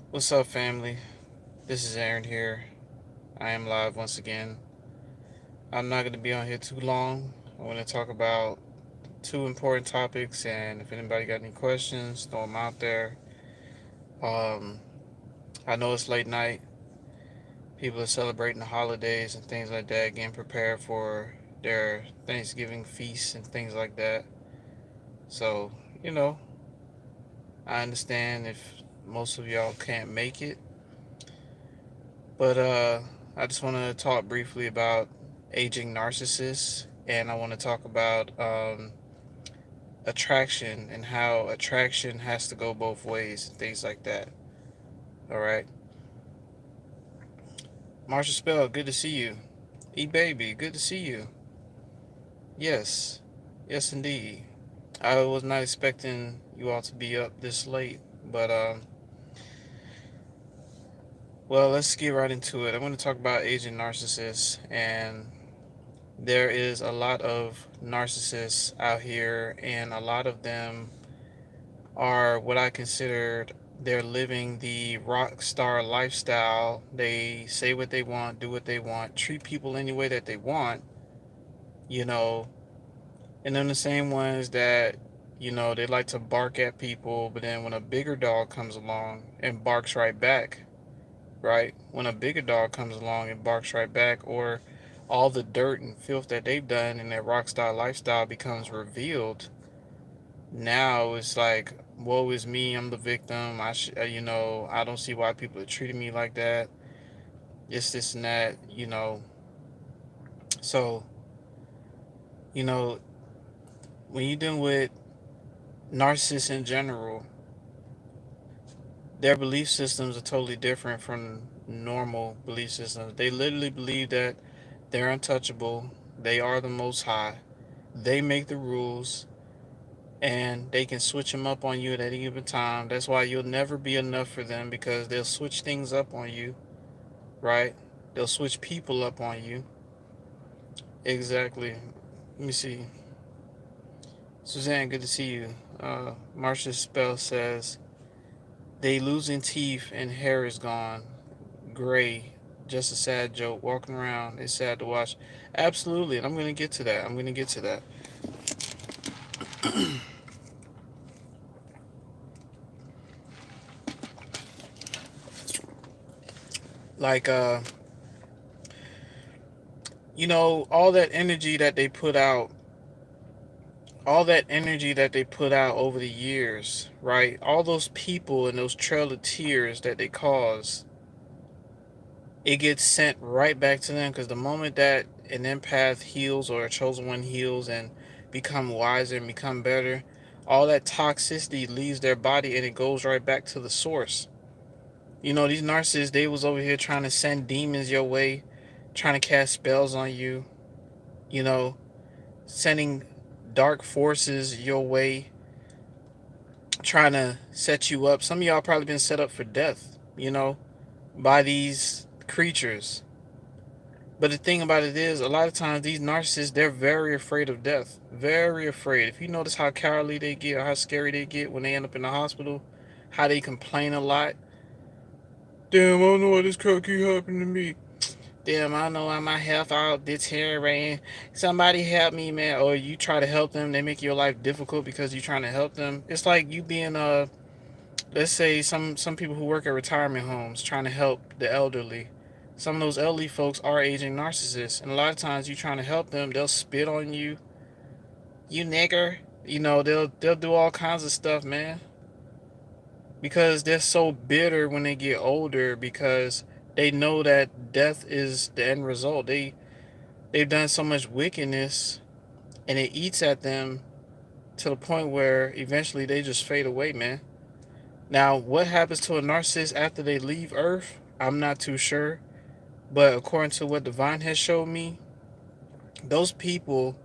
What's up, family? This is Aaron here. I am live once again. I'm not going to be on here too long. I want to talk about two important topics, and if anybody got any questions, throw them out there. Um, I know it's late night. People are celebrating the holidays and things like that, getting prepared for their Thanksgiving feasts and things like that. So, you know, I understand if most of y'all can't make it, but I just want to talk briefly about aging narcissists, and I want to talk about attraction and how attraction has to go both ways and things like that. All right, Marsha Spell, good to see you. E Baby, good to see you. Yes, yes indeed. I was not expecting you all to be up this late, but well, let's get right into it. I'm going to talk about aging narcissists, and there is a lot of narcissists out here, and a lot of them are what I considered they're living the rock star lifestyle. They say what they want, do what they want, treat people any way that they want, you know, and then the same ones that, they like to bark at people, but then when a bigger dog comes along and barks right back, right? When a bigger dog comes along and barks right back, or all the dirt and filth that they've done in their rock star lifestyle becomes revealed, now it's like, woe is me, I'm the victim. I don't see why people are treating me like that. It's this and that. So, you know, when you're dealing with narcissists in general, their belief systems are totally different from normal belief systems. They literally believe that they're untouchable, they are the most high, they make the rules, and they can switch them up on you at any given time. That's why you'll never be enough for them, because they'll switch things up on you, right? They'll switch people up on you. Exactly. Let me see. Suzanne, good to see you. Marcia Spell says, they losing teeth and hair is gone. Gray. Just a sad joke. Walking around. It's sad to watch. Absolutely. And I'm going to get to that. I'm going to get to that. Like, all that energy that they put out, over the years, right? All those people and those trail of tears that they cause, it gets sent right back to them, because the moment that an empath heals, or a chosen one heals and become wiser and become better, all that toxicity leaves their body and it goes right back to the source. These narcissists, they was over here trying to send demons your way, trying to cast spells on you, you know, sending dark forces your way, trying to set you up. Some of y'all probably been set up for death, by these creatures. But the thing about it is, a lot of times these narcissists, they're very afraid of death. Very afraid. If you notice how cowardly they get, or how scary they get when they end up in the hospital, how they complain a lot. Damn, I don't know why this crap keep happening to me. Damn, I don't know why my health all deteriorating. Somebody help me, man. Or you try to help them, they make your life difficult because you're trying to help them. It's like you being let's say some people who work at retirement homes trying to help the elderly. Some of those elderly folks are aging narcissists, and a lot of times you trying to help them, they'll spit on you, you nigger. They'll do all kinds of stuff, man, because they're so bitter when they get older, because they know that death is the end result. They've done so much wickedness, and it eats at them to the point where eventually they just fade away, man. Now, what happens to a narcissist after they leave Earth, I'm not too sure. But according to what Divine has showed me, those people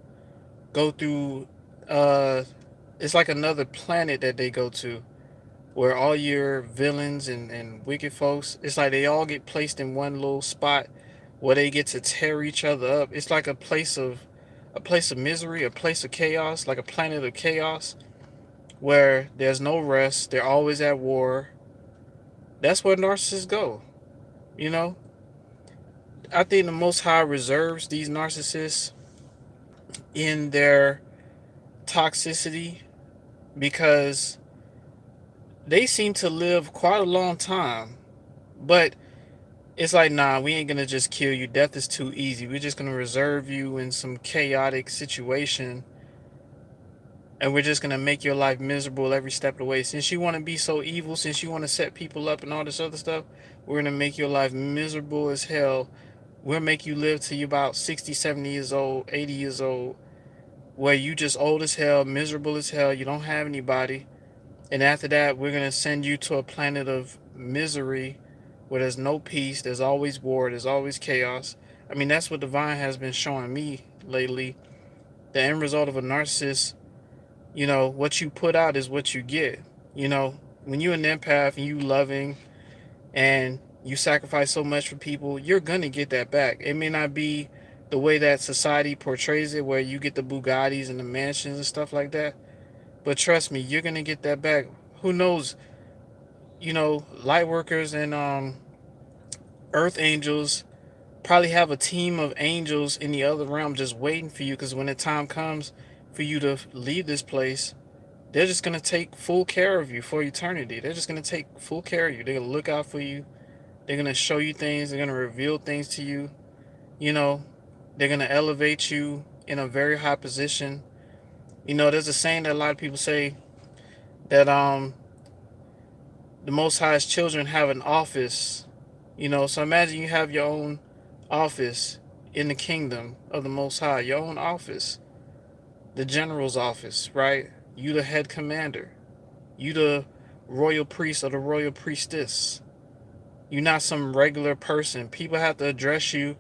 go through, uh, it's like another planet that they go to, where all your villains and wicked folks, it's like they all get placed in one little spot where they get to tear each other up. It's like a place of misery, a place of chaos, like a planet of chaos, where there's no rest. They're always at war. That's where narcissists go. You know, I think the Most High reserves these narcissists in their toxicity because they seem to live quite a long time. But it's like, nah, we ain't gonna just kill you. Death is too easy. We're just gonna reserve you in some chaotic situation, and we're just gonna make your life miserable every step of the way. Since you want to be so evil, since you want to set people up and all this other stuff, we're gonna make your life miserable as hell. We'll make you live till you about 60, 70 years old, 80 years old, where you just old as hell, miserable as hell, you don't have anybody. And after that, we're going to send you to a planet of misery where there's no peace, there's always war, there's always chaos. I mean, that's what Divine has been showing me lately. The end result of a narcissist, what you put out is what you get. You know, when you're an empath and you loving and you sacrifice so much for people, you're going to get that back. It may not be the way that society portrays it, where you get the Bugattis and the mansions and stuff like that. But trust me, you're going to get that back. Who knows? Light workers and earth angels probably have a team of angels in the other realm just waiting for you, because when the time comes for you to leave this place, they're just going to take full care of you for eternity. They're just going to take full care of you. They're going to look out for you. They're going to show you things. They're going to reveal things to you. You know, they're going to elevate you in a very high position. There's a saying that a lot of people say that the Most High's children have an office. So imagine you have your own office in the kingdom of the Most High, your own office, the general's office, right? You the head commander. You the royal priest or the royal priestess. You're not some regular person. People have to address you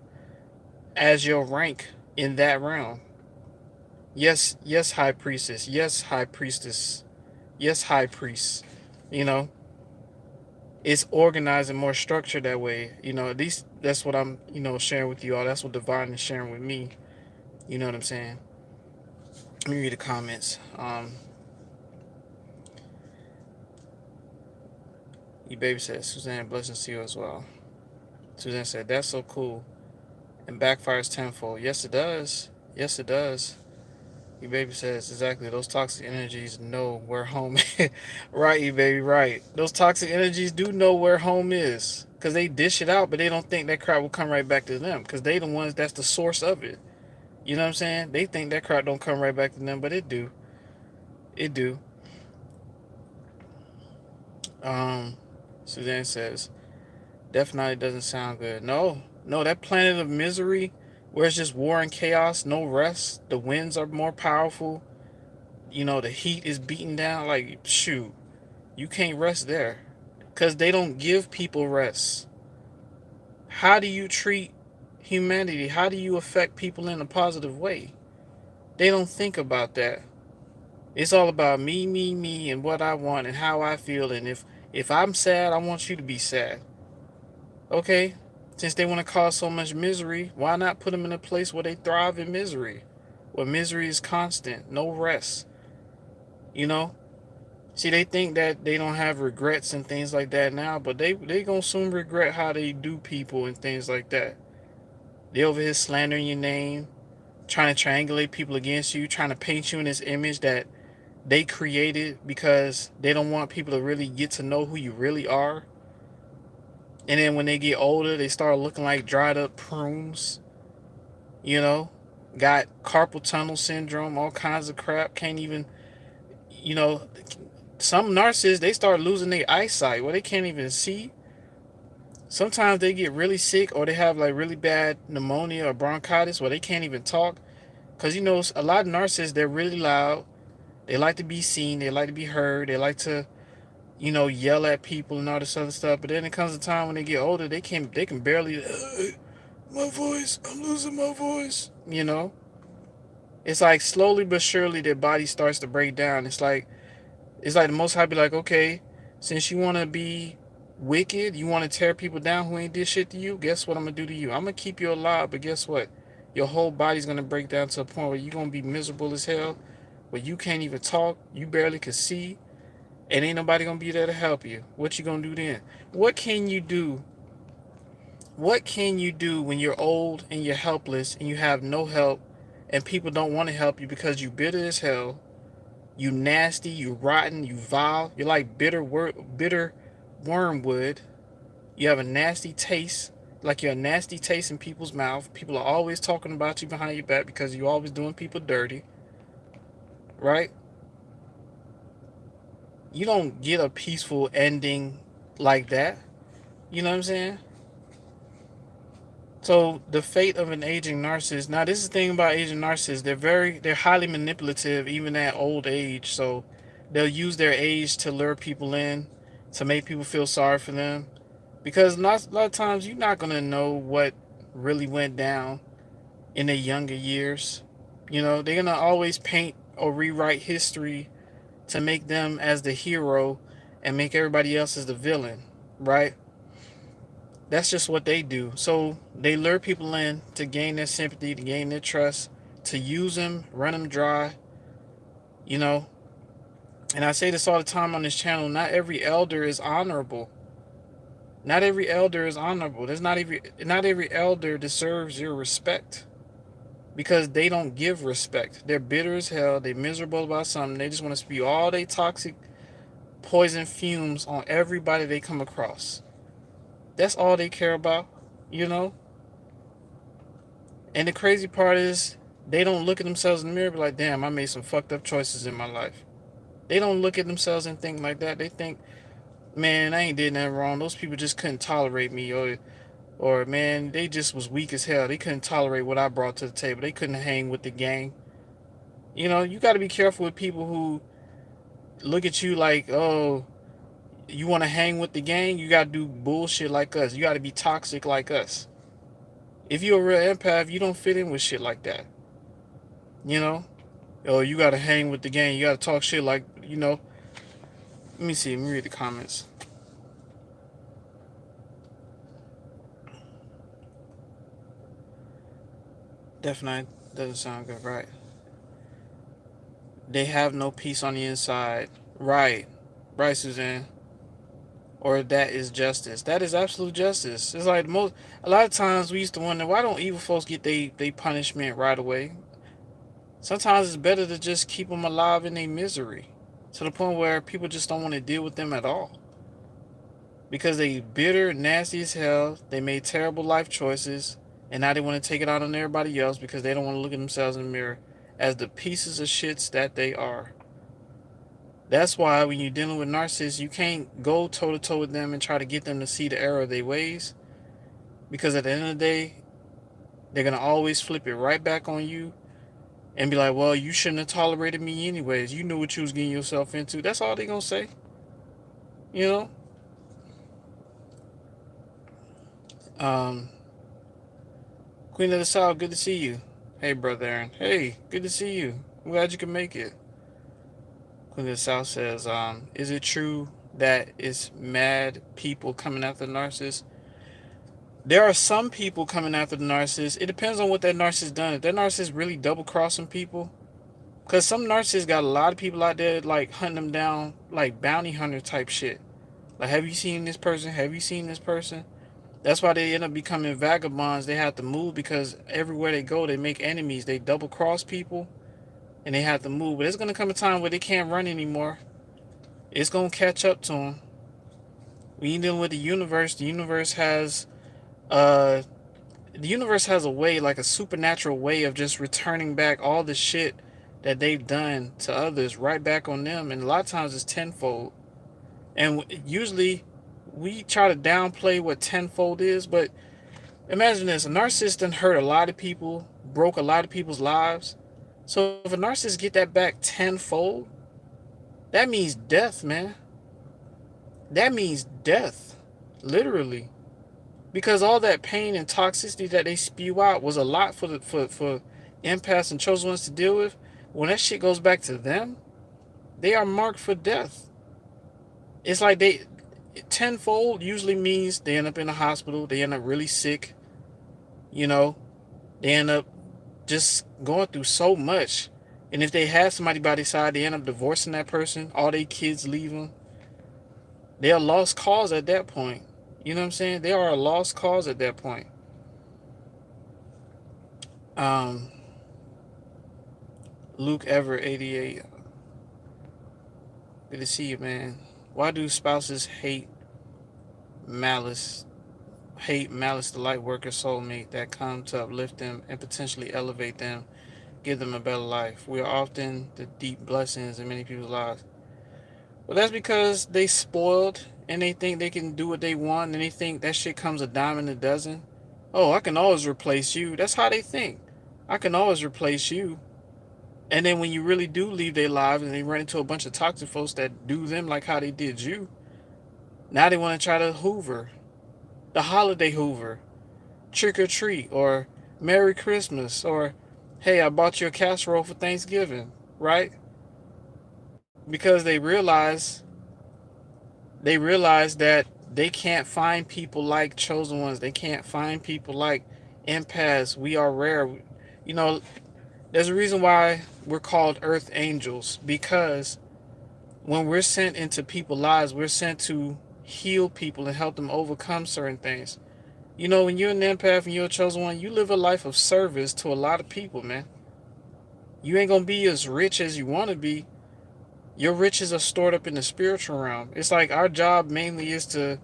as your rank in that realm. Yes, yes, high priestess. Yes, high priestess. Yes, high priest. You know, it's organized and more structured that way. At least that's what I'm, sharing with you all. That's what Divine is sharing with me. You know what I'm saying? Let me read the comments. You baby said, Suzanne, blessings to you as well. Suzanne said, that's so cool. And backfires tenfold. Yes, it does. Yes, it does. You baby says, exactly. Those toxic energies know where home is. Right, you baby, right. Those toxic energies do know where home is. Because they dish it out, but they don't think that crap will come right back to them. Because they the ones that's the source of it. You know what I'm saying? They think that crap don't come right back to them, but it do. It do. Suzanne says, definitely doesn't sound good. No, that planet of misery where it's just war and chaos, no rest. The winds are more powerful. The heat is beating down. Like, shoot, you can't rest there. Because they don't give people rest. How do you treat humanity? How do you affect people in a positive way? They don't think about that. It's all about me, me, me, and what I want and how I feel. And if I'm sad, I want you to be sad. Okay, since they want to cause so much misery, why not put them in a place where they thrive in misery? Where misery is constant, no rest. See, they think that they don't have regrets and things like that now, but they gonna soon regret how they do people and things like that. They over here slandering your name, trying to triangulate people against you, trying to paint you in this image that they created because they don't want people to really get to know who you really are. And then when they get older, they start looking like dried up prunes. Got carpal tunnel syndrome, all kinds of crap. Can't even, you know, some narcissists, they start losing their eyesight where they can't even see. Sometimes they get really sick or they have like really bad pneumonia or bronchitis where they can't even talk. Because, a lot of narcissists, they're really loud. They like to be seen. They like to be heard. They like to, yell at people and all this other stuff. But then it comes a time when they get older, they can barely, my voice, I'm losing my voice. It's like slowly but surely their body starts to break down. It's like the Most High be like, okay, since you want to be wicked, you want to tear people down who ain't did shit to you, guess what I'm going to do to you? I'm going to keep you alive, but guess what? Your whole body's going to break down to a point where you're going to be miserable as hell, where you can't even talk, you barely can see, and ain't nobody gonna be there to help you. What you gonna do then? What can you do? What can you do when you're old and you're helpless and you have no help and people don't want to help you because you bitter as hell, you nasty, you rotten, you vile, you're like bitter wormwood. You have a nasty taste, like you're a nasty taste in people's mouth. People are always talking about you behind your back because you're always doing people dirty, right? You don't get a peaceful ending like that. You know what I'm saying? So the fate of an aging narcissist. Now this is the thing about aging narcissists. They're highly manipulative even at old age. So they'll use their age to lure people in, to make people feel sorry for them. Because a lot of times you're not gonna know what really went down in their younger years. You know, they're gonna always paint or rewrite history to make them as the hero and make everybody else as the villain, right? That's just what they do. So they lure people in to gain their sympathy, to gain their trust, to use them, run them dry, you know. And I say this all the time on this channel, not every elder is honorable. Not every elder is honorable. Not every elder deserves your respect because they don't give respect. They're bitter as hell, they're miserable about something. They just want to spew all their toxic poison fumes on everybody they come across. That's all they care about, you know? And the crazy part is they don't look at themselves in the mirror and be like, damn, I made some fucked up choices in my life. They don't look at themselves and think like that. They think, man, I ain't did nothing wrong. Those people just couldn't tolerate me, or man, they just was weak as hell. They couldn't tolerate what I brought to the table. They couldn't hang with the gang. You know, you got to be careful with people who look at you like, oh, you want to hang with the gang? You got to do bullshit like us. You got to be toxic like us. If you're a real empath, you don't fit in with shit like that. You know? Oh, you got to hang with the gang. You got to talk shit like, you know. Let me see. Let me read the comments. Definitely doesn't sound good, right? They have no peace on the inside. Right. Right, Suzanne. Or that is justice. That is absolute justice. It's like a lot of times we used to wonder, why don't evil folks get they punishment right away? Sometimes it's better to just keep them alive in their misery, to the point where people just don't want to deal with them at all. Because they bitter, nasty as hell, they made terrible life choices, and now they want to take it out on everybody else because they don't want to look at themselves in the mirror as the pieces of shits that they are. That's why when you're dealing with narcissists, you can't go toe to toe with them and try to get them to see the error of their ways. Because at the end of the day, they're going to always flip it right back on you and be like, well, you shouldn't have tolerated me anyways. You knew what you was getting yourself into. That's all they're going to say. You know? Queen of the South, good to see you. Hey, Brother Aaron. Hey, good to see you. I'm glad you can make it. Queen of the South says, is it true that it's mad people coming after the narcissist? There are some people coming after the narcissist. It depends on what that narcissist done. If that narcissist really double crossing people, because some narcissists got a lot of people out there like hunting them down, like bounty hunter type shit. Like, have you seen this person? Have you seen this person? That's why they end up becoming vagabonds. They have to move because everywhere they go, they make enemies. They double cross people and they have to move. But there's going to come a time where they can't run anymore. It's going to catch up to them. When you're dealing with the universe uh, the universe has a way, like a supernatural way of just returning back all the shit that they've done to others right back on them. And a lot of times it's tenfold. And usually we try to downplay what tenfold is, but imagine this: a narcissist done hurt a lot of people, broke a lot of people's lives. So if a narcissist get that back tenfold, that means death, man. That means death, literally, because all that pain and toxicity that they spew out was a lot for empaths and chosen ones to deal with. When that shit goes back to them, they are marked for death. It's like they tenfold usually means they end up in the hospital, they end up really sick, you know, they end up just going through so much. And if they have somebody by their side, they end up divorcing that person, all their kids leave them. They're a lost cause at that point. You know what I'm saying? They are a lost cause at that point. Um, Luke Ever 88. Good to see you, man. Why do spouses malice hate malice the light worker soulmate that come to uplift them and potentially elevate them, give them a better life? We are often the deep blessings in many people's lives. Well, that's because they spoiled and they think they can do what they want and they think that shit comes a dime in a dozen. Oh, I can always replace you. That's how they think. I can always replace you. And then when you really do leave their lives and they run into a bunch of toxic folks that do them like how they did you, now they want to try to hoover. The holiday hoover. Trick or treat, or Merry Christmas, or hey, I bought you a casserole for Thanksgiving, right? Because they realize that they can't find people like chosen ones. They can't find people like empaths. We are rare. You know, there's a reason why we're called earth angels, because when we're sent into people's lives, we're sent to heal people and help them overcome certain things. You know, when you're an empath and you're a chosen one, you live a life of service to a lot of people, man. You ain't gonna be as rich as you want to be. Your riches are stored up in the spiritual realm. It's like our job mainly is to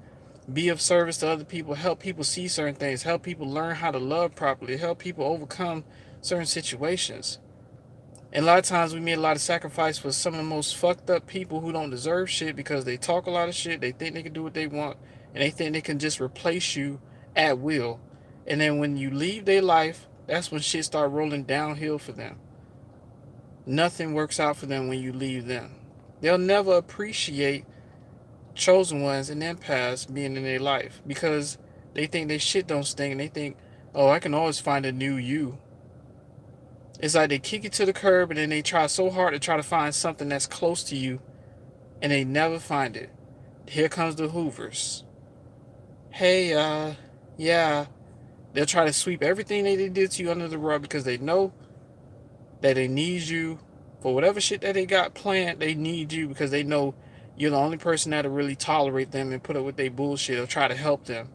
be of service to other people, help people see certain things, help people learn how to love properly, help people overcome certain situations. And a lot of times we made a lot of sacrifice for some of the most fucked up people who don't deserve shit because they talk a lot of shit, they think they can do what they want, and they think they can just replace you at will. And then when you leave their life, that's when shit start rolling downhill for them. Nothing works out for them when you leave them. They'll never appreciate chosen ones and empaths being in their life because they think they shit don't stink and they think, oh, I can always find a new you. It's like they kick you to the curb and then they try so hard to try to find something that's close to you and they never find it. Here comes the Hoovers. Hey, yeah. They'll try to sweep everything they did to you under the rug because they know that they need you for whatever shit that they got planned. They need you because they know you're the only person that'll really tolerate them and put up with their bullshit or try to help them.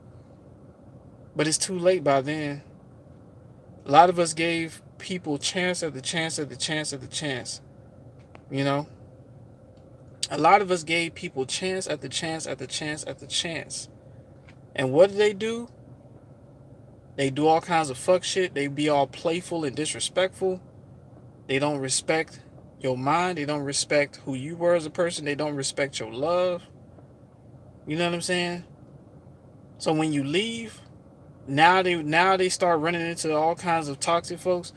But it's too late by then. A lot of us gave people chance after chance after chance after chance. You know? A lot of us gave people chance after chance after chance after chance. And what do? They do all kinds of fuck shit. They be all playful and disrespectful. They don't respect your mind. They don't respect who you were as a person. They don't respect your love. You know what I'm saying? So when you leave, now they start running into all kinds of toxic folks,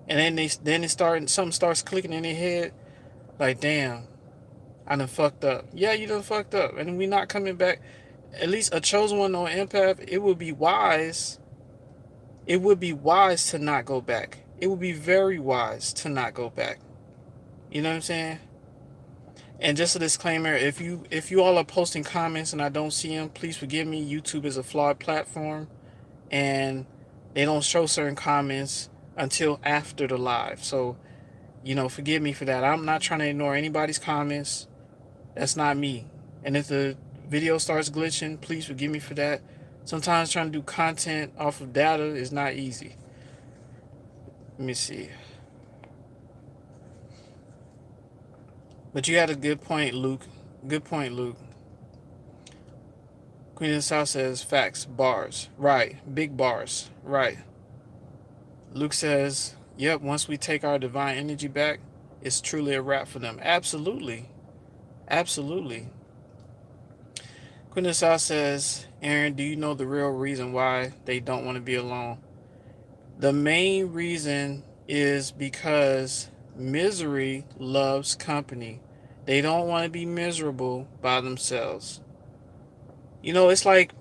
and something starts clicking in their head, like damn, I done fucked up. Yeah, you done fucked up, and we not coming back. At least a chosen one or empath, it would be wise. It would be wise to not go back. It would be very wise to not go back. You know what I'm saying? And just a disclaimer, if you all are posting comments and I don't see them, please forgive me. YouTube is a flawed platform and they don't show certain comments until after the live. So, forgive me for that. I'm not trying to ignore anybody's comments. That's not me. And if the video starts glitching, please forgive me for that. Sometimes trying to do content off of data is not easy. Let me see. But you had a good point, Luke. Good point, Luke. Queen of the South says, facts, bars. Right. Big bars. Right. Luke says, yep, once we take our divine energy back, it's truly a wrap for them. Absolutely. Absolutely. Queen of the South says, Aaron, do you know the real reason why they don't want to be alone? The main reason is because misery loves company. They don't want to be miserable by themselves. It's like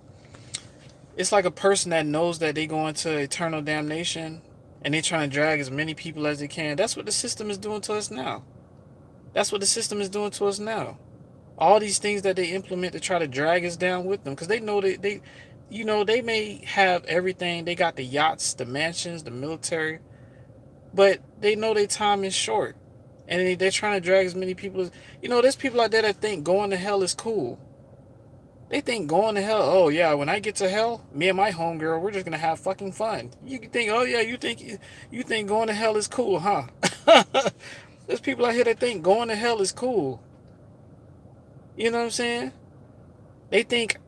a person that knows that they go into eternal damnation and they trying to drag as many people as they can. That's what the system is doing to us now. That's what the system is doing to us now. All these things that they implement to try to drag us down with them because they know that they may have everything. They got the yachts, the mansions, the military, but they know their time is short. And they're trying to drag as many people as, there's people out there that think going to hell is cool. They think going to hell, oh yeah, when I get to hell, me and my homegirl, we're just gonna have fucking fun. You think, oh yeah, you think going to hell is cool, huh? There's people out here that think going to hell is cool. You know what I'm saying? They think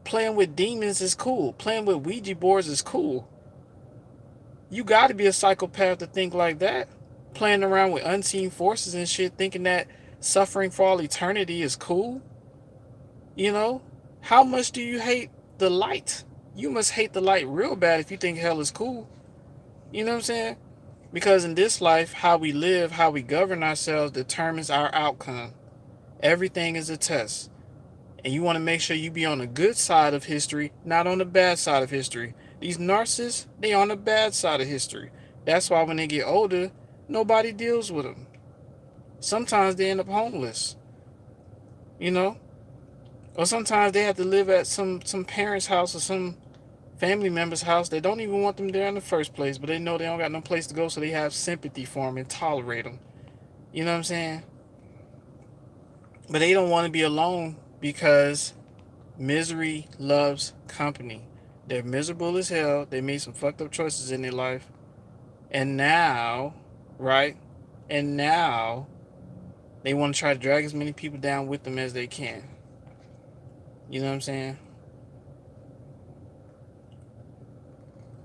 playing with demons is cool. Playing with Ouija boards is cool. You gotta be a psychopath to think like that. Playing around with unseen forces and shit, thinking that suffering for all eternity is cool. You know? How much do you hate the light? You must hate the light real bad if you think hell is cool. You know what I'm saying? Because in this life, how we live, how we govern ourselves determines our outcome. Everything is a test. And you want to make sure you be on the good side of history, not on the bad side of history. These narcissists, they on the bad side of history. That's why when they get older, nobody deals with them. Sometimes they end up homeless, you know? Or sometimes they have to live at some parent's house or some family member's house. They don't even want them there in the first place, but they know they don't got no place to go, so they have sympathy for them and tolerate them. You know what I'm saying? But they don't want to be alone because misery loves company. They're miserable as hell. They made some fucked up choices in their life. And now, right? And now they want to try to drag as many people down with them as they can. You know what I'm saying?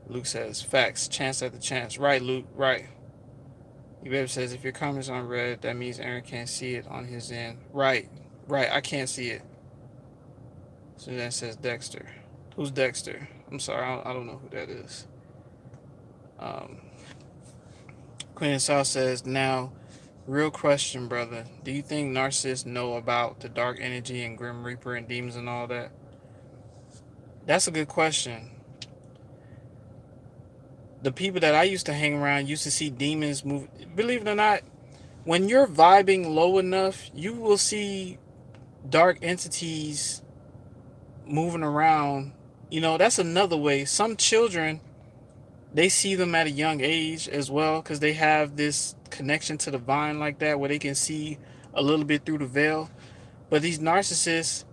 Luke says, facts, chance after chance. Right, Luke, right. Baby says, if your comments aren't read, that means Aaron can't see it on his end. Right, right, I can't see it. So that says Dexter. Who's Dexter? I'm sorry, I don't know who that is. Queen of South says, now, real question, brother. Do you think narcissists know about the dark energy and Grim Reaper and demons and all that? That's a good question. The people that I used to hang around used to see demons move. Believe it or not, when you're vibing low enough, you will see dark entities moving around. That's another way. Some children, they see them at a young age as well because they have this connection to the vine like that where they can see a little bit through the veil. But these narcissists,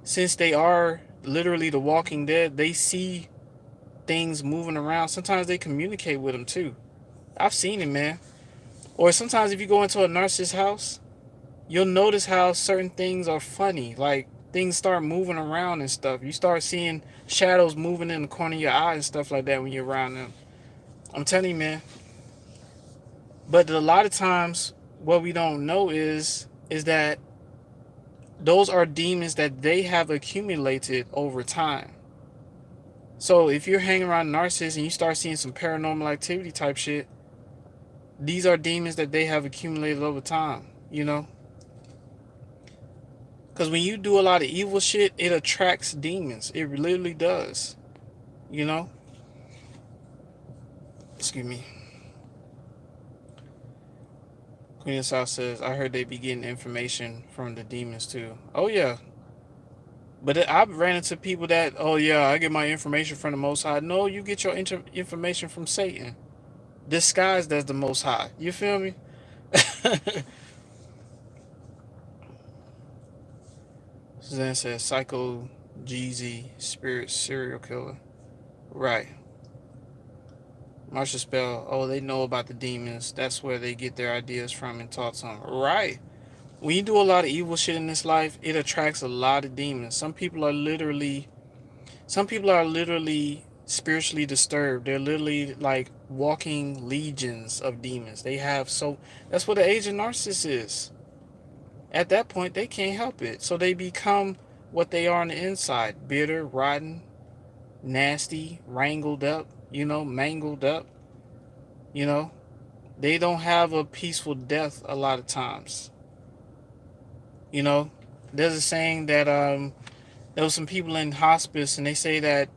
since they are literally the walking dead, they see things moving around. Sometimes they communicate with them too. I've seen it, man. Or sometimes if you go into a narcissist house, you'll notice how certain things are funny. Like things start moving around and stuff. You start seeing shadows moving in the corner of your eye and stuff like that when you're around them. I'm telling you, man. But a lot of times, what we don't know is that those are demons that they have accumulated over time. So if you're hanging around narcissists and you start seeing some paranormal activity type shit, these are demons that they have accumulated over time, Because when you do a lot of evil shit, it attracts demons. It literally does, you know? Excuse me. Queen of South says, I heard they be getting information from the demons too. Oh, yeah. But I've ran into people that, oh, yeah, I get my information from the Most High. No, you get your information from Satan, disguised as the Most High. You feel me? Suzanne says, Psycho Jeezy, Spirit Serial Killer. Right. Marsha Spell, oh, they know about the demons. That's where they get their ideas from and taught them. Right. When you do a lot of evil shit in this life, it attracts a lot of demons. Some people are literally spiritually disturbed. They're literally like walking legions of demons. That's what the age of Narcissist is. At that point, they can't help it. So they become what they are on the inside: bitter, rotten, nasty, wrangled up, mangled up. They don't have a peaceful death a lot of times. There's a saying that there was some people in hospice and they say that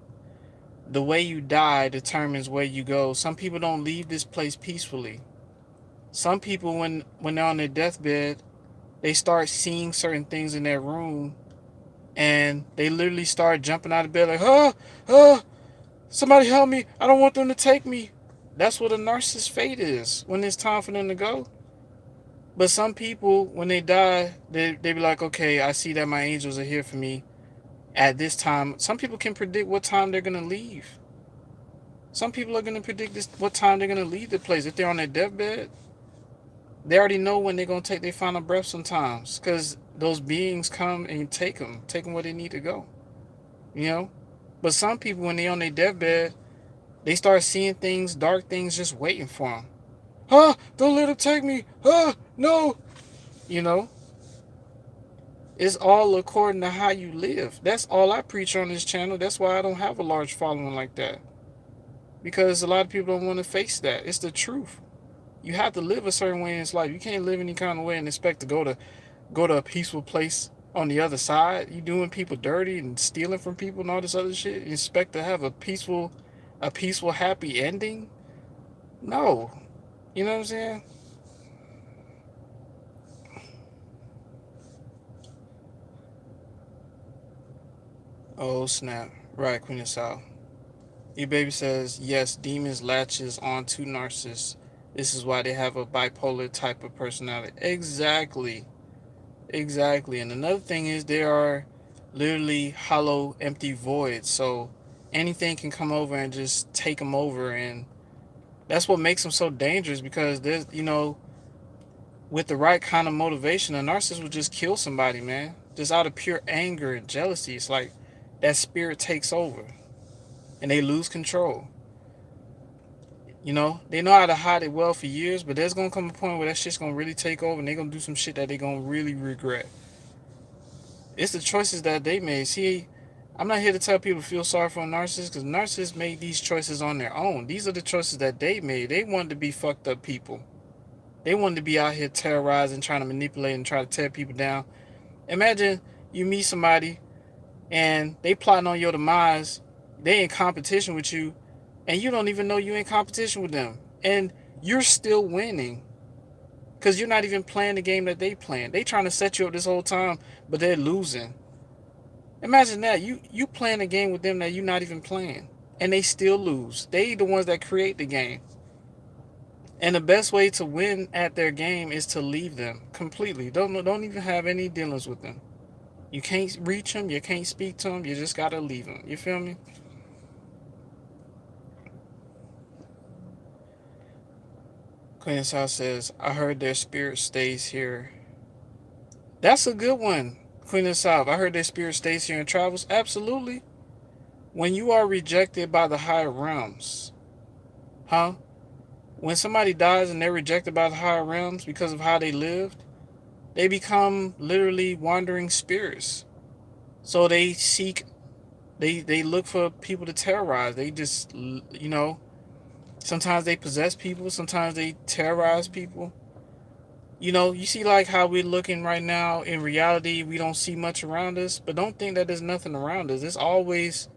the way you die determines where you go. Some people don't leave this place peacefully. Some people, when they're on their deathbed, they start seeing certain things in their room and they literally start jumping out of bed like, somebody help me. I don't want them to take me. That's what a narcissist's fate is when it's time for them to go. But some people, when they die, they be like, okay, I see that my angels are here for me at this time. Some people can predict what time they're gonna leave. Some people are gonna predict what time they're gonna leave the place. If they're on their deathbed, they already know when they're gonna take their final breath sometimes, because those beings come and take them where they need to go. You know. But some people, when they're on their deathbed, they start seeing things, dark things, just waiting for them. Don't let them take me. No. You know. It's all according to how you live. That's all I preach on this channel. That's why I don't have a large following like that. Because a lot of people don't want to face that. It's the truth. You have to live a certain way in this life. You can't live any kind of way and expect to go to a peaceful place on the other side. You doing people dirty and stealing from people and all this other shit. You expect to have a peaceful, happy ending? No. You know what I'm saying? Oh snap. Right, Queen of South. E-Baby says, yes, demons latches on to narcissists. This is why they have a bipolar type of personality. Exactly. Exactly. And another thing is they are literally hollow, empty voids. So anything can come over and just take them over. And that's what makes them so dangerous, because there's, with the right kind of motivation, a narcissist will just kill somebody, man. Just out of pure anger and jealousy. It's like that spirit takes over and they lose control. They know how to hide it well for years, but there's gonna come a point where that shit's gonna really take over and they're gonna do some shit that they're gonna really regret. It's the choices that they made. See, I'm not here to tell people to feel sorry for a narcissist, because narcissists made these choices on their own. These are the choices that they made. They wanted to be fucked up people. They wanted to be out here terrorizing, trying to manipulate and try to tear people down. Imagine you meet somebody and they plotting on your demise. They in competition with you, and you don't even know you in competition with them, and you're still winning because you're not even playing the game that they playing. They trying to set you up this whole time, but they're losing. Imagine that you playing a game with them that you're not even playing, and they still lose. They the ones that create the game, and the best way to win at their game is to leave them completely. Don't even have any dealings with them. You can't reach them. You can't speak to them. You just gotta leave them. You feel me? Queen South says, I heard their spirit stays here. That's a good one, Queen of South. I heard their spirit stays here and travels. Absolutely. When you are rejected by the higher realms, huh? When somebody dies and they're rejected by the higher realms because of how they lived, they become literally wandering spirits. So they seek, they look for people to terrorize. They just, sometimes they possess people, sometimes they terrorize people. You see like how we're looking right now. In reality, we don't see much around us, but don't think that there's nothing around us. There's always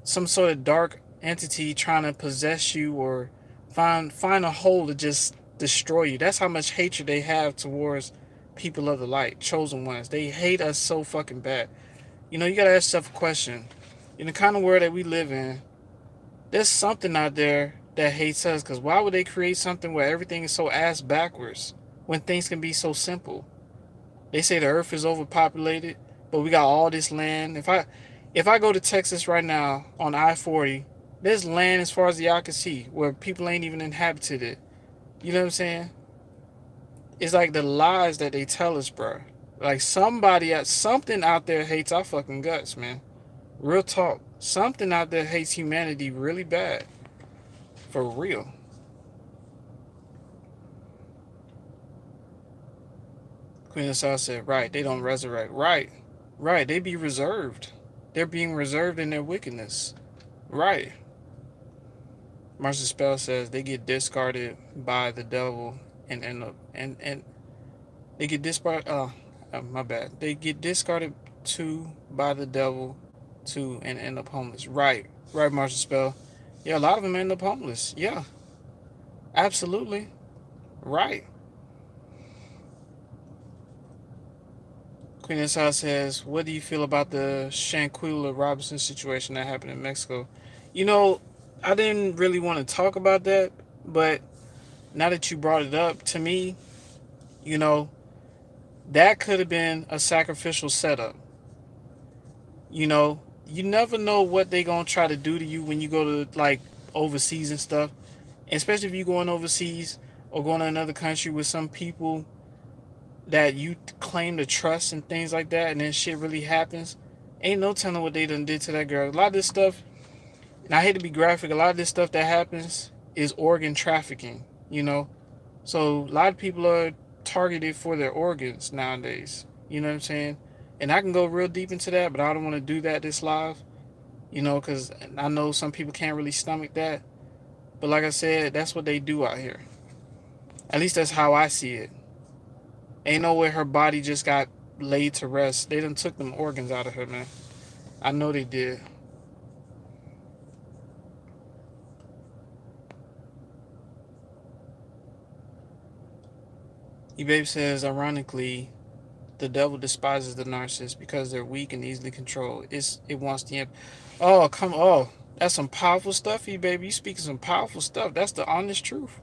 some sort of dark entity trying to possess you or find a hole to just destroy you. That's how much hatred they have towards people of the light, chosen ones. They hate us so fucking bad. You gotta ask yourself a question. In the kind of world that we live in, there's something out there that hates us, because why would they create something where everything is so ass backwards when things can be so simple? They say the earth is overpopulated, but we got all this land. If I go to Texas right now on I-40, there's land as far as the eye can see where people ain't even inhabited it. You know what I'm saying? It's like the lies that they tell us, bro. Like something out there hates our fucking guts, man. Real talk. Something out there hates humanity really bad. For real. Queen of South said, right, they don't resurrect. Right. Right. They be reserved. They're being reserved in their wickedness. Right. Marcia Spell says they get discarded by the devil and end up and they get discarded. My bad. They get discarded to by the devil to and end up homeless. Right. Right, Marcia Spell. Yeah, a lot of them end up homeless. Yeah, absolutely. Right. Queen Inside says, what do you feel about the Shanquilla Robinson situation that happened in Mexico? You know, I didn't really want to talk about that, but now that you brought it up, to me, You know, that could have been a sacrificial setup. You know, you never know what they gonna try to do to you when you go to like overseas and stuff. Especially if you're going overseas or going to another country with some people that you claim to trust and things like that, and then shit really happens. Ain't no telling what they done did to that girl. A lot of this stuff, and I hate to be graphic, a lot of this stuff that happens is organ trafficking, you know? So a lot of people are targeted for their organs nowadays. You know what I'm saying? And I can go real deep into that, but I don't want to do that this live, you know, because I know some people can't really stomach that. But like I said, that's what they do out here. At least that's how I see it. Ain't no way her body just got laid to rest. They done took them organs out of her, man. I know they did. E-Babe says, ironically, the devil despises the narcissist because they're weak and easily controlled. It wants the oh come oh that's some powerful stuff, E-Babe. You speaking some powerful stuff. That's the honest truth.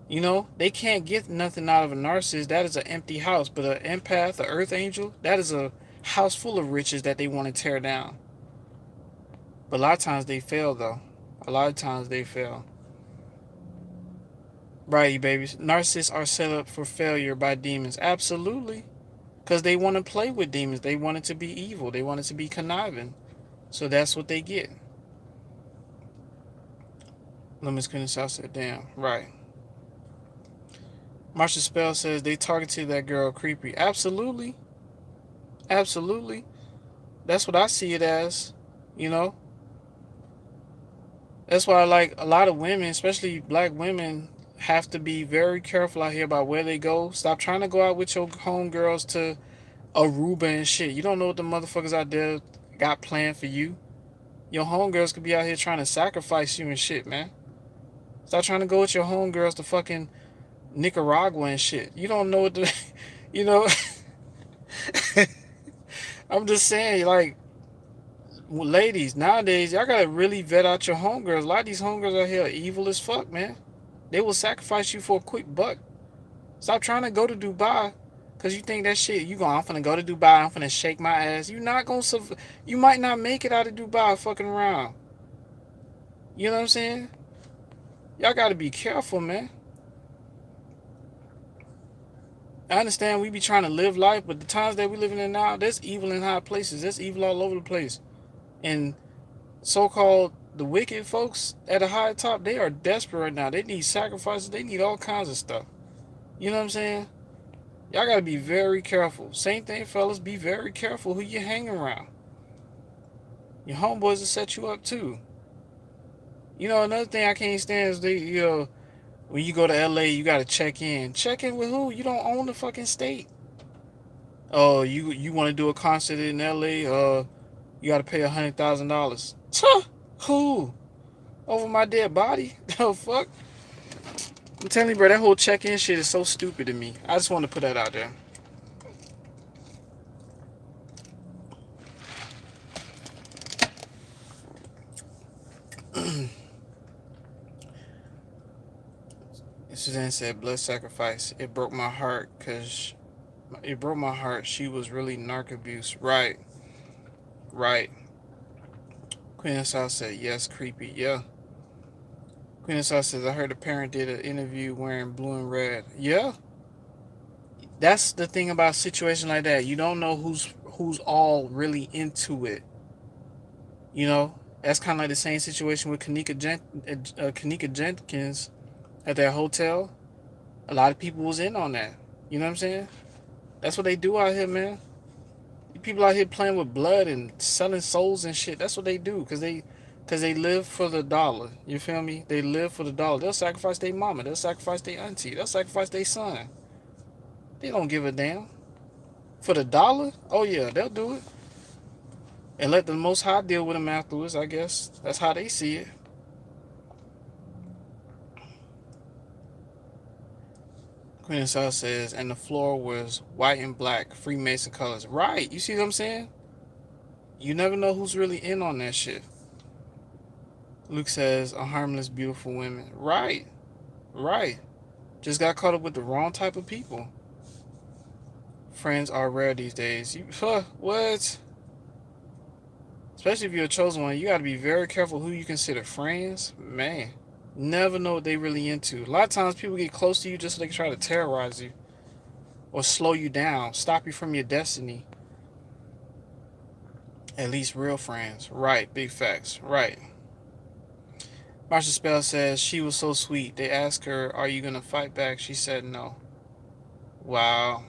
You know, they can't get nothing out of a narcissist. That is an empty house. But an empath, an earth angel, that is a house full of riches that they want to tear down. But a lot of times they fail, though. A lot of times they fail. Right, you babies. Narcissists are set up for failure by demons. Absolutely. Because they want to play with demons. They want it to be evil. They want it to be conniving. So that's what they get. Lemons couldn't stop said, damn. Right. Marsha Spell says they targeted that girl creepy. Absolutely. Absolutely. That's what I see it as. You know? That's why, like, a lot of women, especially black women, have to be very careful out here about where they go. Stop trying to go out with your homegirls to Aruba and shit. You don't know what the motherfuckers out there got planned for you. Your homegirls could be out here trying to sacrifice you and shit, man. Stop trying to go with your homegirls to fucking Nicaragua and shit. You don't know what the, you know. I'm just saying, like, ladies, nowadays, y'all gotta really vet out your homegirls. A lot of these homegirls out here are evil as fuck, man. They will sacrifice you for a quick buck. Stop trying to go to Dubai because you think that shit, I'm finna go to Dubai, I'm finna shake my ass. You not gonna you might not make it out of Dubai fucking around. You know what I'm saying? Y'all gotta be careful, man. I understand we be trying to live life, but the times that we living in now, there's evil in high places. There's evil all over the place. And so-called the wicked folks at a high top, they are desperate right now. They need sacrifices. They need all kinds of stuff. You know what I'm saying? Y'all gotta be very careful. Same thing, fellas. Be very careful who you hang around. Your homeboys will set you up too. You know, another thing I can't stand is when you go to LA, you gotta check in. Check in with who? You don't own the fucking state. Oh, you want to do a concert in LA? You gotta pay $100,000. Who? Over my dead body? The fuck? I'm telling you, bro, that whole check-in shit is so stupid to me. I just want to put that out there. Suzanne said, blood sacrifice. It broke my heart because it broke my heart. She was really narc abuse. Right. Right. Queen of South said, yes, creepy. Yeah. Queen of South says, I heard a parent did an interview wearing blue and red. Yeah. That's the thing about a situation like that. You don't know who's all really into it. You know? That's kind of like the same situation with Kanika Jenkins at that hotel. A lot of people was in on that. You know what I'm saying? That's what they do out here, man. People out here playing with blood and selling souls and shit. That's what they do because they live for the dollar. You feel me? They live for the dollar. They'll sacrifice their mama. They'll sacrifice their auntie. They'll sacrifice their son. They don't give a damn. For the dollar? Oh yeah, they'll do it. And let the Most High deal with them afterwards, I guess. That's how they see it. Queen of South says, and the floor was white and black, Freemason colors. Right. You see what I'm saying? You never know who's really in on that shit. Luke says, a harmless, beautiful women. Right. Right. Just got caught up with the wrong type of people. Friends are rare these days. What? Especially if you're a chosen one, you got to be very careful who you consider friends. Man, never know what they really into. A lot of times people get close to you just so they can try to terrorize you or slow you down, stop you from your destiny. At least real friends. Right, big facts. Right. Marsha Spell says she was so sweet. They asked her, "Are you gonna fight back?" She said no. Wow.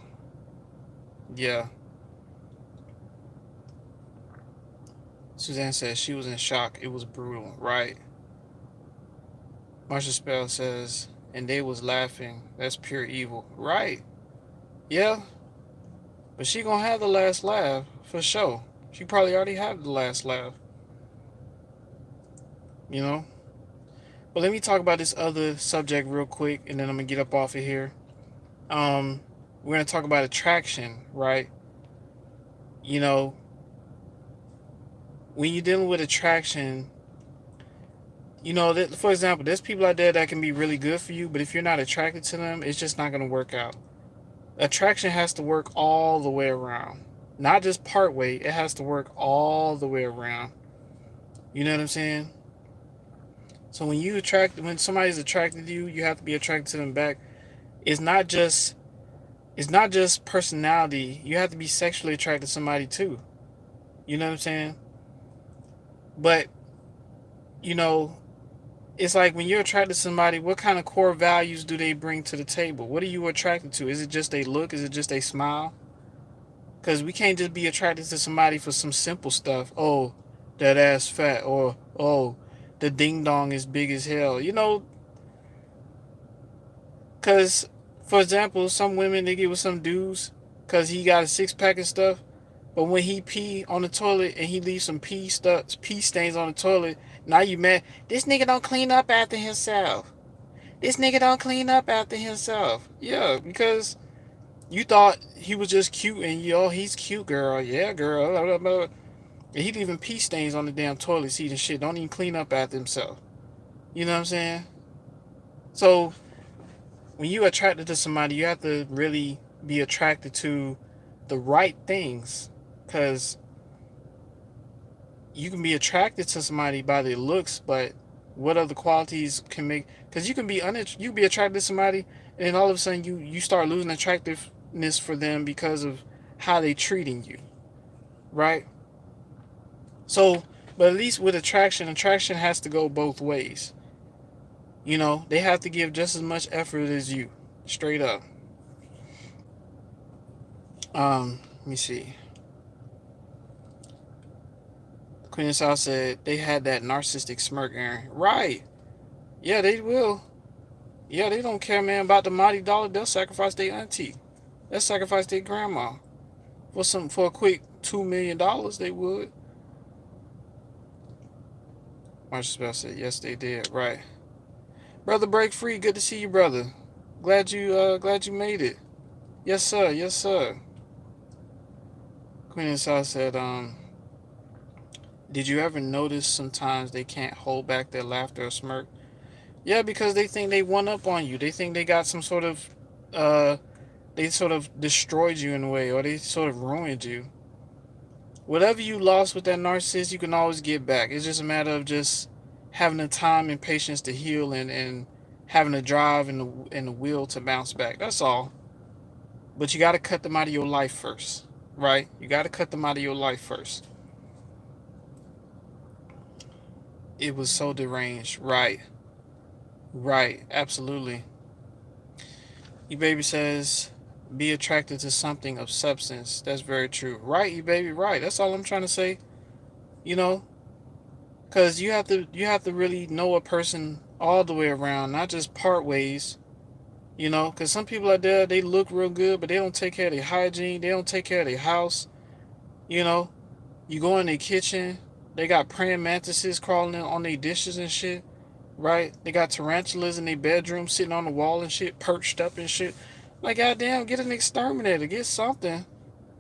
Yeah. Suzanne says she was in shock. It was brutal. Right. Marsha Spell says, and they was laughing. That's pure evil. Right. Yeah. But she gonna have the last laugh for sure. She probably already had the last laugh. You know. But let me talk about this other subject real quick, and then I'm gonna get up off of here. Um, we're gonna talk about attraction, right? You know, when you're dealing with attraction, for example, there's people out there that can be really good for you, but if you're not attracted to them, it's just not gonna work out. Attraction has to work all the way around, not just part way. It has to work all the way around. You know what I'm saying? So when somebody's attracted to you, you have to be attracted to them back. It's not just it's not just personality. You have to be sexually attracted to somebody too. You know what I'm saying? But you know, it's like when you're attracted to somebody, what kind of core values do they bring to the table? What are you attracted to? Is it just a look? Is it just a smile? Because we can't just be attracted to somebody for some simple stuff. Oh, that ass fat, or oh, the ding dong is big as hell. Because, for example, some women, they get with some dudes because he got a six pack and stuff. But when he pee on the toilet and he leaves some pee stains on the toilet, now you mad. This nigga don't clean up after himself. This nigga don't clean up after himself. Yeah, because you thought he was just cute and he's cute, girl. Yeah, girl. Blah, blah, blah. And he leaving pee stains on the damn toilet seat and shit. Don't even clean up after himself. You know what I'm saying? So when you attracted to somebody, you have to really be attracted to the right things, because you can be attracted to somebody by their looks, but what other qualities can make? Because you can be attracted to somebody, and then all of a sudden you start losing attractiveness for them because of how they treating you, right? So, but at least with attraction has to go both ways. They have to give just as much effort as you, straight up. Let me see. Queen of South said they had that narcissistic smirk, Aaron. Right. Yeah, they will. Yeah, they don't care, man, about the mighty dollar. They'll sacrifice their auntie. They'll sacrifice their grandma. For a quick $2 million, they would. Marshall Spell said, yes, they did. Right. Brother Break Free, good to see you, brother. Glad you made it. Yes, sir. Yes, sir. Queen of South said, did you ever notice sometimes they can't hold back their laughter or smirk? Yeah, because they think they one up on you. They think they got some sort of, they sort of destroyed you in a way, or they sort of ruined you. Whatever you lost with that narcissist, you can always get back. It's just a matter of just having the time and patience to heal, and having the drive and the will to bounce back. That's all. But you got to cut them out of your life first, right? You got to cut them out of your life first. It was so deranged. Right. Right. Absolutely. You baby says, be attracted to something of substance. That's very true. Right, you baby. Right. That's all I'm trying to say. You know, because you have to really know a person all the way around, not just part ways. Because some people out there, they look real good, but they don't take care of their hygiene. They don't take care of their house. You know, you go in their kitchen, they got praying mantises crawling on their dishes and shit. Right? They got tarantulas in their bedroom sitting on the wall and shit, perched up and shit. Like, goddamn, get an exterminator, get something,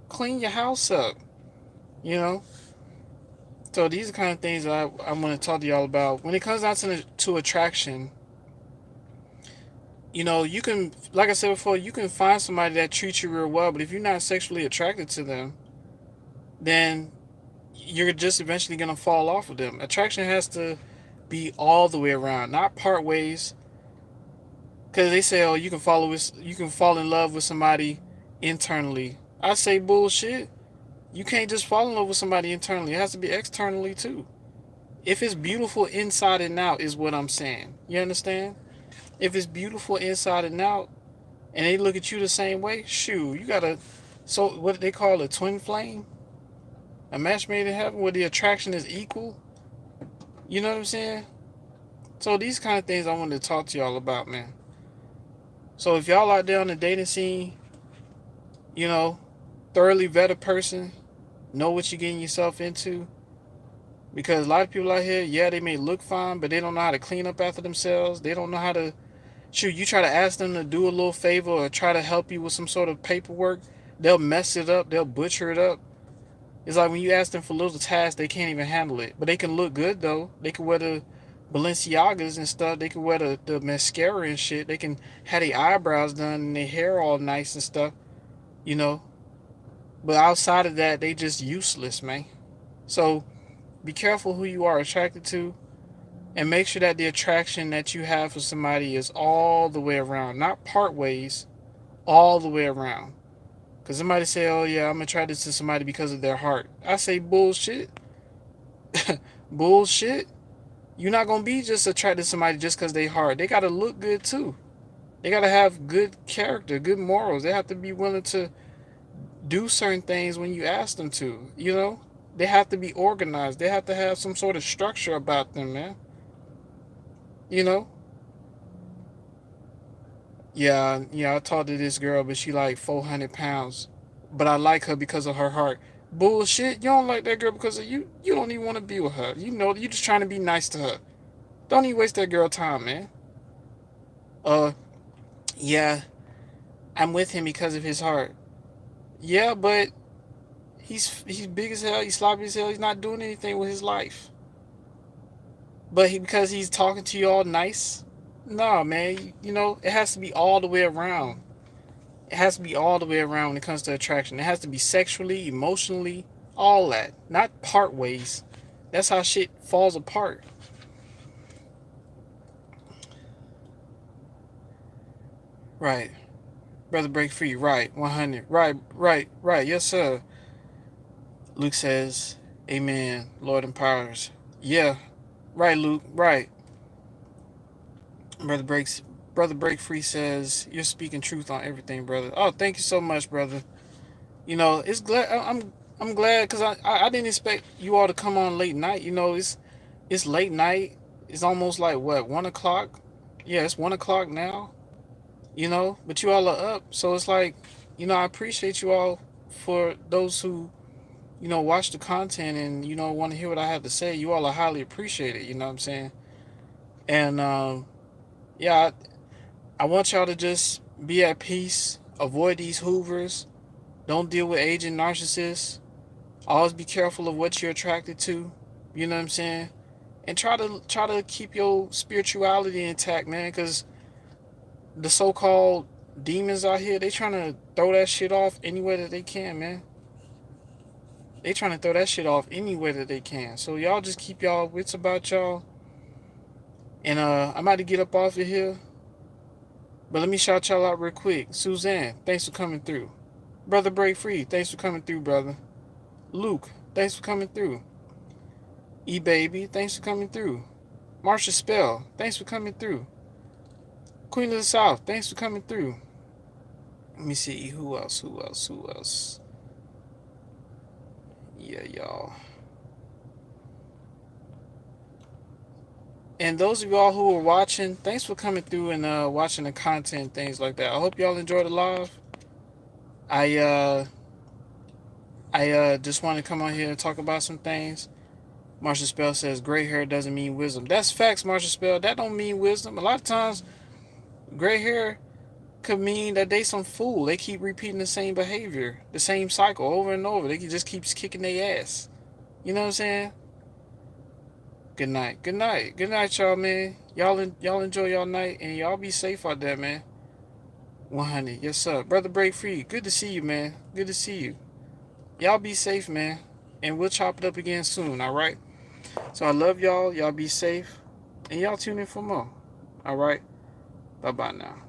clean your house up. You know. So these are kind of things that I want to talk to y'all about. When it comes down to attraction, You can, like I said before, you can find somebody that treats you real well, but if you're not sexually attracted to them, then you're just eventually gonna fall off of them. Attraction has to be all the way around, not part ways. Because they say, oh, you can fall in love with somebody internally. I say bullshit. You can't just fall in love with somebody internally. It has to be externally too. If it's beautiful inside and out, is what I'm saying. You understand? If it's beautiful inside and out, and they look at you the same way, shoot, you gotta. So what they call a twin flame, a match made in heaven, where the attraction is equal. You know what I'm saying? So these kind of things I wanted to talk to y'all about, man. So if y'all out there on the dating scene, you know, thoroughly vet a person, know what you're getting yourself into. Because a lot of people out here, yeah, they may look fine, but they don't know how to clean up after themselves. They don't know how to. Shoot, you try to ask them to do a little favor or try to help you with some sort of paperwork, they'll mess it up, they'll butcher it up. It's like when you ask them for little tasks, they can't even handle it. But they can look good though. They can wear the Balenciagas and stuff. They can wear the mascara and shit. They can have their eyebrows done and their hair all nice and stuff, you know. But outside of that, they just useless, man. So be careful who you are attracted to, and make sure that the attraction that you have for somebody is all the way around, not part ways, all the way around. Because somebody say, oh yeah, I'm attracted to somebody because of their heart. I say bullshit. Bullshit. You're not going to be just attracted to somebody just because they heart. They got to look good too. They got to have good character, good morals. They have to be willing to do certain things when you ask them to, you know? They have to be organized. They have to have some sort of structure about them, man. You know? Yeah, I talked to this girl, but she like 400 pounds. But I like her because of her heart. Bullshit. You don't like that girl because of you. You don't even want to be with her. You know, you just trying to be nice to her. Don't even waste that girl time, man. Uh, yeah, I'm with him because of his heart. Yeah, but he's big as hell. He's sloppy as hell. He's not doing anything with his life. But because he's talking to you all nice. Nah, man. You know, it has to be all the way around. It has to be all the way around when it comes to attraction. It has to be sexually, emotionally, all that. Not part ways. That's how shit falls apart. Right. Brother break free. Right. 100. Right. Yes, sir. Luke says, Amen. Lord empowers. Yeah. Right, Luke. Right. Brother breaks. Brother break free says, you're speaking truth on everything, brother. Oh, thank you so much, brother. You know, it's glad I'm glad because I didn't expect you all to come on late night. You know, it's late night. It's almost like what 1 o'clock. Yeah, it's 1 o'clock now. You know, but you all are up, so it's like, I appreciate you all for those who watch the content and want to hear what I have to say. You all are highly appreciated. You know what I'm saying? And yeah, I want y'all to just be at peace. Avoid these hoovers. Don't deal with aging narcissists. Always be careful of what you're attracted to. You know what I'm saying? And try to keep your spirituality intact, man. Because the so-called demons out here, they trying to throw that shit off any way that they can, man. They trying to throw that shit off any way that they can. So y'all just keep y'all wits about y'all. And I'm about to get up off of here. But let me shout y'all out real quick. Suzanne, thanks for coming through. Brother Break Free, thanks for coming through, brother. Luke, thanks for coming through. E-Baby, thanks for coming through. Marsha Spell, thanks for coming through. Queen of the South, thanks for coming through. Let me see, who else? Yeah, y'all. And those of y'all who are watching, thanks for coming through and watching the content, things like that. I hope y'all enjoyed the live. I just want to come on here and talk about some things. Marsha Spell says gray hair doesn't mean wisdom. That's facts, Marsha Spell. That don't mean wisdom. A lot of times, gray hair could mean that they some fool. They keep repeating the same behavior, the same cycle over and over. They just keeps kicking their ass. You know what I'm saying? Good night. Good night. Good night, y'all, man. Y'all enjoy y'all night, and y'all be safe out there, man. 100. Yes, sir. Brother Break Free. Good to see you, man. Good to see you. Y'all be safe, man. And we'll chop it up again soon, all right? So I love y'all. Y'all be safe. And y'all tune in for more. All right? Bye-bye now.